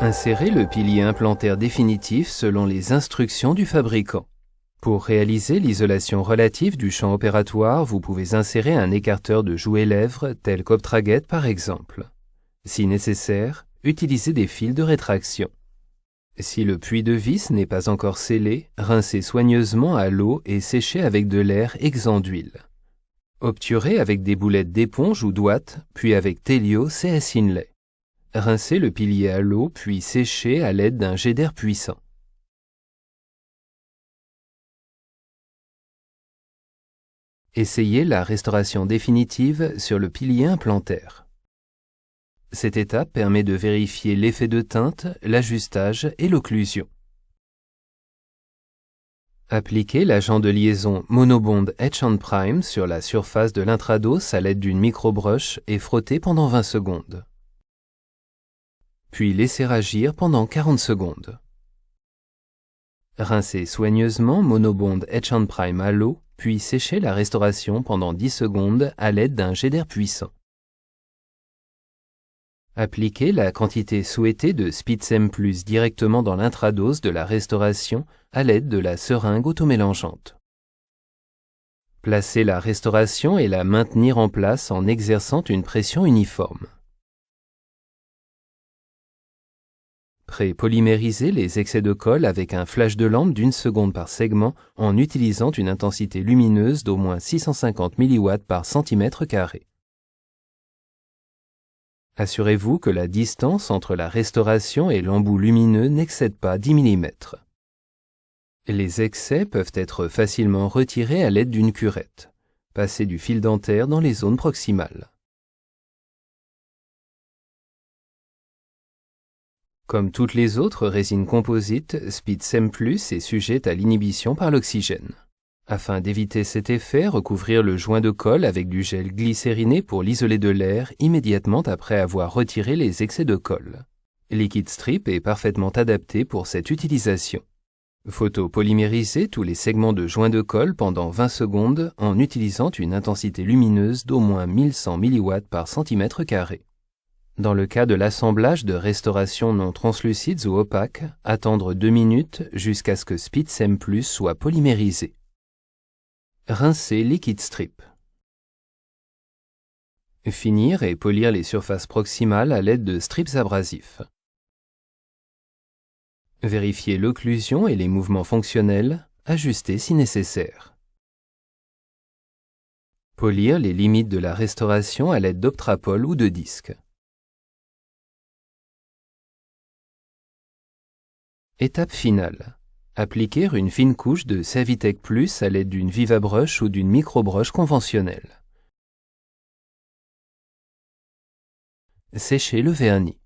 Insérez le pilier implantaire définitif selon les instructions du fabricant. Pour réaliser l'isolation relative du champ opératoire, vous pouvez insérer un écarteur de jouet-lèvres tel qu'Optraget par exemple. Si nécessaire, utilisez des fils de rétraction. Si le puits de vis n'est pas encore scellé, rincez soigneusement à l'eau et séchez avec de l'air exempt d'huile. Obturez avec des boulettes d'éponge ou d'ouate, puis avec Telio CS Inlay. Rincez le pilier à l'eau, puis séchez à l'aide d'un jet d'air puissant. Essayez la restauration définitive sur le pilier implantaire. Cette étape permet de vérifier l'effet de teinte, l'ajustage et l'occlusion. Appliquez l'agent de liaison Monobond Etch and Prime sur la surface de l'intrados à l'aide d'une microbrush et frottez pendant 20 secondes. Puis laissez agir pendant 40 secondes. Rincez soigneusement Monobond Etch and Prime à l'eau, puis séchez la restauration pendant 10 secondes à l'aide d'un jet d'air puissant. Appliquez la quantité souhaitée de Spitzem Plus directement dans l'intrados de la restauration à l'aide de la seringue automélangeante. Placez la restauration et la maintenir en place en exerçant une pression uniforme. Pré-polymérisez les excès de colle avec un flash de lampe d'1 seconde par segment en utilisant une intensité lumineuse d'au moins 650 mW par cm². Assurez-vous que la distance entre la restauration et l'embout lumineux n'excède pas 10 mm. Les excès peuvent être facilement retirés à l'aide d'une curette. Passez du fil dentaire dans les zones proximales. Comme toutes les autres résines composites, Spitzem Plus est sujette à l'inhibition par l'oxygène. Afin d'éviter cet effet, recouvrir le joint de colle avec du gel glycériné pour l'isoler de l'air immédiatement après avoir retiré les excès de colle. Liquid Strip est parfaitement adapté pour cette utilisation. Photopolymériser tous les segments de joint de colle pendant 20 secondes en utilisant une intensité lumineuse d'au moins 1100 mW par cm². Dans le cas de l'assemblage de restauration non translucides ou opaques, attendre 2 minutes jusqu'à ce que Spitzem Plus soit polymérisé. Rincer Liquid Strip. Finir et polir les surfaces proximales à l'aide de strips abrasifs. Vérifier l'occlusion et les mouvements fonctionnels, ajuster si nécessaire. Polir les limites de la restauration à l'aide d'Optrapol ou de disques. Étape finale. Appliquer une fine couche de Savitec Plus à l'aide d'une Vivabrush ou d'une microbrush conventionnelle. Sécher le vernis.